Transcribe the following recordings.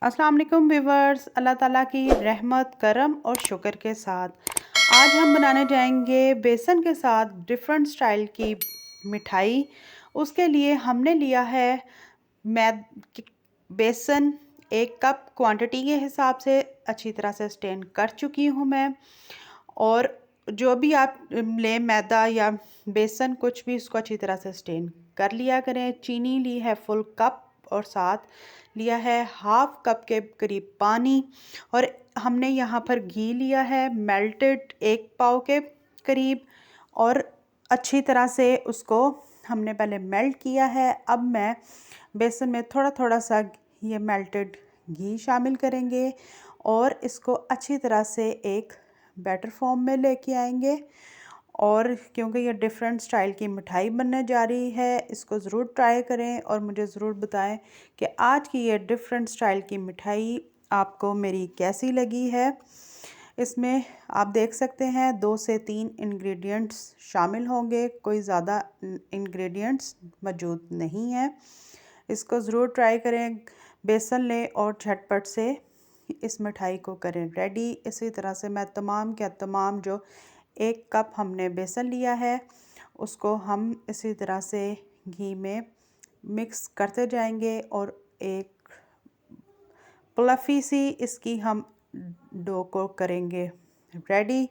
अस्सलाम वालेकुम व्यूवर्स, अल्लाह ताला की रहमत करम और शुक्र के साथ आज हम बनाने जाएंगे बेसन के साथ डिफरेंट स्टाइल की मिठाई। उसके लिए हमने लिया है मैद बेसन 1 कप क्वांटिटी के हिसाब से अच्छी तरह से स्टेन कर चुकी हूँ मैं। और जो भी आप लें मैदा या बेसन कुछ भी, उसको अच्छी तरह से स्टेन कर लिया करें। चीनी ली है फुल कप और साथ लिया है हाफ कप के करीब पानी। और हमने यहाँ पर घी लिया है मेल्टेड 1 पाव के करीब, और अच्छी तरह से उसको हमने पहले मेल्ट किया है। अब मैं बेसन में थोड़ा थोड़ा सा ये मेल्टेड घी शामिल करेंगे और इसको अच्छी तरह से एक बैटर फॉर्म में लेके आएंगे। और क्योंकि ये डिफरेंट स्टाइल की मिठाई बनने जा रही है, इसको ज़रूर ट्राई करें और मुझे ज़रूर बताएं कि आज की ये डिफरेंट स्टाइल की मिठाई आपको मेरी कैसी लगी है। इसमें आप देख सकते हैं 2 से 3 इंग्रेडिएंट्स शामिल होंगे, कोई ज़्यादा इंग्रेडिएंट्स मौजूद नहीं है। इसको ज़रूर ट्राई करें, बेसन लें और झटपट से इस मिठाई को करें रेडी। इसी तरह से मैं तमाम क्या तमाम जो 1 कप हमने बेसन लिया है उसको हम इसी तरह से घी में मिक्स करते जाएंगे और एक प्लफ़ी सी इसकी हम डो को करेंगे रेडी।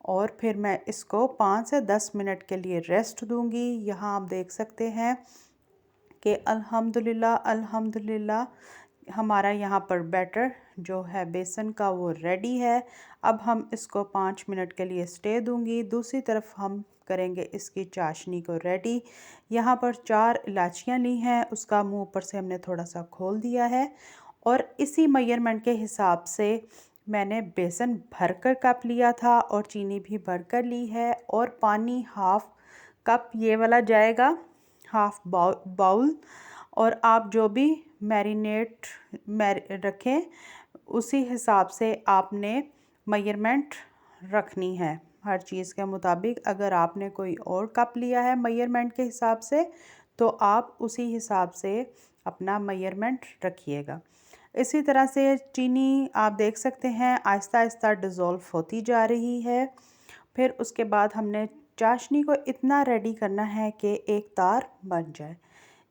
और फिर मैं इसको 5 से 10 मिनट के लिए रेस्ट दूंगी। यहाँ आप देख सकते हैं कि अल्हम्दुलिल्लाह अल्हम्दुलिल्लाह हमारा यहाँ पर बैटर जो है बेसन का वो रेडी है। अब हम इसको 5 मिनट के लिए स्टे दूंगी। दूसरी तरफ हम करेंगे इसकी चाशनी को रेडी। यहाँ पर 4 इलायचियाँ ली हैं, उसका मुंह ऊपर से हमने थोड़ा सा खोल दिया है। और इसी मेजरमेंट के हिसाब से मैंने बेसन भरकर कप लिया था और चीनी भी भरकर ली है, और पानी हाफ कप ये वाला जाएगा, हाफ बाउल। और आप जो भी मैरिनेट रखें उसी हिसाब से आपने मेजरमेंट रखनी है हर चीज़ के मुताबिक। अगर आपने कोई और कप लिया है मेजरमेंट के हिसाब से तो आप उसी हिसाब से अपना मेजरमेंट रखिएगा। इसी तरह से चीनी आप देख सकते हैं आहिस्ता आहिस्ता डिज़ोल्व होती जा रही है। फिर उसके बाद हमने चाशनी को इतना रेडी करना है कि एक तार बन जाए।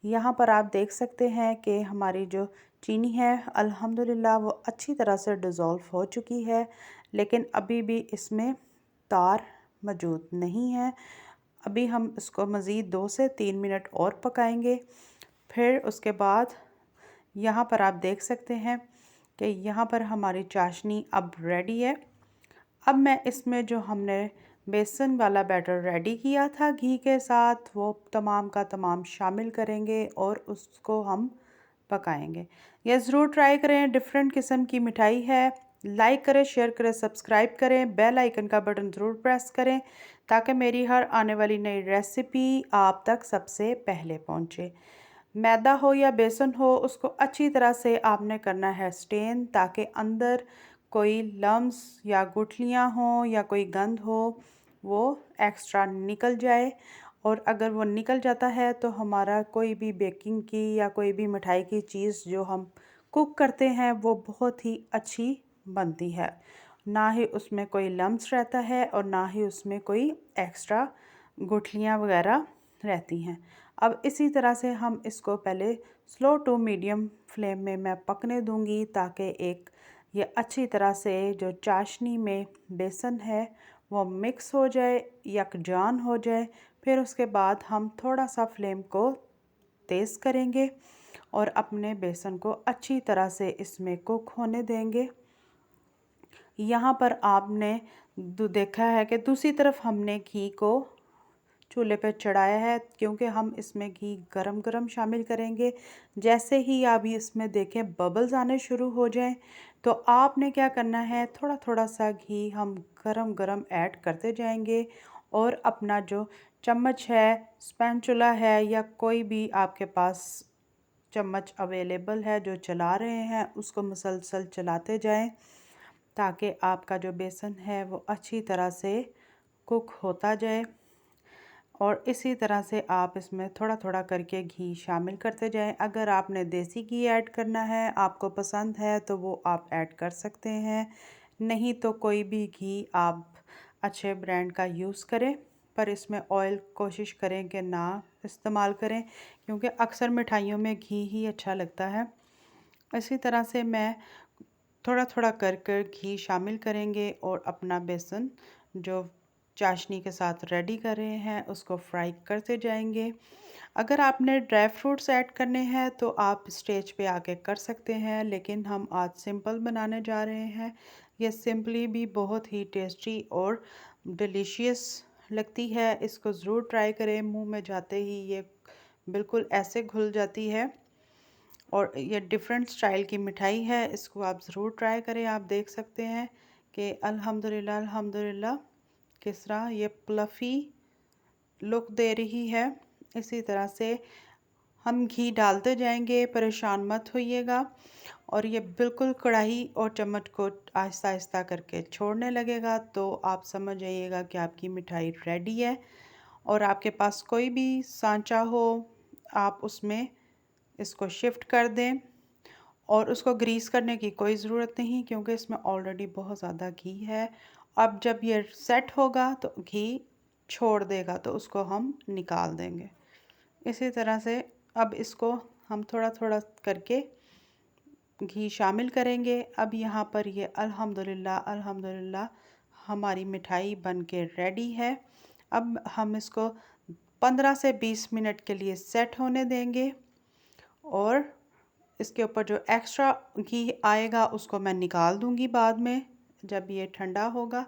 यहाँ पर आप देख सकते हैं कि हमारी जो चीनी है अल्हम्दुलिल्लाह वो अच्छी तरह से डिज़ोल्व हो चुकी है, लेकिन अभी भी इसमें तार मौजूद नहीं है। अभी हम इसको मज़ीद 2 से 3 मिनट और पकाएंगे। फिर उसके बाद यहाँ पर आप देख सकते हैं कि यहाँ पर हमारी चाशनी अब रेडी है। अब मैं इसमें जो हमने बेसन वाला बैटर रेडी किया था घी के साथ वो तमाम का तमाम शामिल करेंगे और उसको हम पकाएंगे। यह ज़रूर ट्राई करें, डिफरेंट किस्म की मिठाई है। लाइक करें, शेयर करें, सब्सक्राइब करें, बेल आइकन का बटन ज़रूर प्रेस करें ताकि मेरी हर आने वाली नई रेसिपी आप तक सबसे पहले पहुंचे। मैदा हो या बेसन हो उसको अच्छी तरह से आपने करना है स्टेन, ताकि अंदर कोई लम्स या गुठलियाँ हों या कोई गंद हो वो एक्स्ट्रा निकल जाए। और अगर वो निकल जाता है तो हमारा कोई भी बेकिंग की या कोई भी मिठाई की चीज़ जो हम कुक करते हैं वो बहुत ही अच्छी बनती है। ना ही उसमें कोई लम्स रहता है और ना ही उसमें कोई एक्स्ट्रा गुठलियाँ वगैरह रहती हैं। अब इसी तरह से हम इसको पहले स्लो टू मीडियम फ्लेम में मैं पकने दूंगी ताकि एक ये अच्छी तरह से जो चाशनी में बेसन है वो मिक्स हो जाए, यकजान हो जाए। फिर उसके बाद हम थोड़ा सा फ्लेम को तेज़ करेंगे और अपने बेसन को अच्छी तरह से इसमें कुक होने देंगे। यहाँ पर आपने देखा है कि दूसरी तरफ हमने घी को चूल्हे पर चढ़ाया है, क्योंकि हम इसमें घी गरम गरम शामिल करेंगे। जैसे ही आप इसमें देखें बबल्स आने शुरू हो जाएं तो आपने क्या करना है, थोड़ा थोड़ा सा घी हम गरम गरम ऐड करते जाएंगे और अपना जो चम्मच है, स्पैचुला है या कोई भी आपके पास चम्मच अवेलेबल है जो चला रहे हैं उसको मुसलसल चलाते जाएं ताकि आपका जो बेसन है वो अच्छी तरह से कुक होता जाए। और इसी तरह से आप इसमें थोड़ा थोड़ा करके घी शामिल करते जाएं। अगर आपने देसी घी ऐड करना है, आपको पसंद है, तो वो आप ऐड कर सकते हैं, नहीं तो कोई भी घी आप अच्छे ब्रांड का यूज़ करें। पर इसमें ऑयल कोशिश करें कि ना इस्तेमाल करें, क्योंकि अक्सर मिठाइयों में घी ही अच्छा लगता है। इसी तरह से मैं थोड़ा थोड़ा कर कर घी शामिल करेंगे और अपना बेसन जो चाशनी के साथ रेडी कर रहे हैं उसको फ्राई करते जाएंगे। अगर आपने ड्राई फ्रूट्स ऐड करने हैं तो आप स्टेज पे आके कर सकते हैं, लेकिन हम आज सिंपल बनाने जा रहे हैं। ये सिंपली भी बहुत ही टेस्टी और डिलीशियस लगती है। इसको ज़रूर ट्राई करें। मुंह में जाते ही ये बिल्कुल ऐसे घुल जाती है और ये डिफरेंट स्टाइल की मिठाई है। इसको आप ज़रूर ट्राई करें। आप देख सकते हैं कि अल्हम्दुलिल्लाह अल्हम्दुलिल्लाह किस तरह ये प्लफ़ी लुक दे रही है। इसी तरह से हम घी डालते जाएंगे, परेशान मत होइएगा। और ये बिल्कुल कढ़ाई और चम्मच को आहिस्ता आहिस्ता करके छोड़ने लगेगा, तो आप समझ जाइएगा कि आपकी मिठाई रेडी है। और आपके पास कोई भी सांचा हो, आप उसमें इसको शिफ्ट कर दें। और उसको ग्रीस करने की कोई ज़रूरत नहीं, क्योंकि इसमें ऑलरेडी बहुत ज़्यादा घी है। अब जब ये सेट होगा तो घी छोड़ देगा, तो उसको हम निकाल देंगे। इसी तरह से अब इसको हम थोड़ा थोड़ा करके घी शामिल करेंगे। अब यहाँ पर ये अल्हम्दुलिल्लाह अल्हम्दुलिल्लाह हमारी मिठाई बन के रेडी है। अब हम इसको 15 से 20 मिनट के लिए सेट होने देंगे और इसके ऊपर जो एक्स्ट्रा घी आएगा उसको मैं निकाल दूंगी बाद में जब ये ठंडा होगा।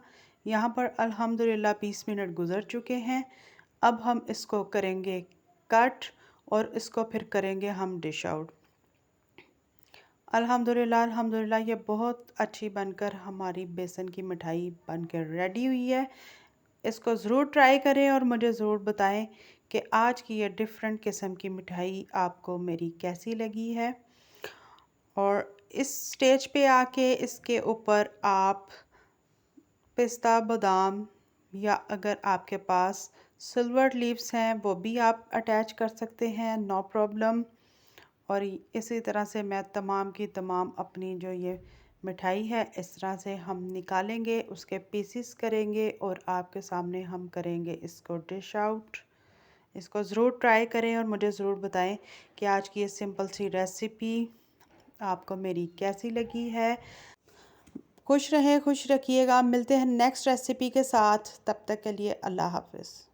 यहाँ पर अल्हम्दुलिल्लाह 20 मिनट गुज़र चुके हैं। अब हम इसको करेंगे कट और इसको फिर करेंगे हम डिश आउट। अल्हम्दुलिल्लाह अल्हम्दुलिल्लाह ये बहुत अच्छी बनकर हमारी बेसन की मिठाई बनकर रेडी हुई है। इसको ज़रूर ट्राई करें और मुझे ज़रूर बताएं कि आज की ये डिफरेंट किस्म की मिठाई आपको मेरी कैसी लगी है। और इस स्टेज पे आके इसके ऊपर आप पिस्ता बादाम या अगर आपके पास सिल्वर लीव्स हैं वो भी आप अटैच कर सकते हैं, नो प्रॉब्लम। और इसी तरह से मैं तमाम की तमाम अपनी जो ये मिठाई है इस तरह से हम निकालेंगे, उसके पीसीस करेंगे और आपके सामने हम करेंगे इसको डिश आउट। इसको ज़रूर ट्राई करें और मुझे ज़रूर बताएं कि आज की ये सिंपल सी रेसिपी आपको मेरी कैसी लगी है। खुश रहें, खुश रखिएगा। मिलते हैं नेक्स्ट रेसिपी के साथ। तब तक के लिए अल्लाह हाफ़िज़।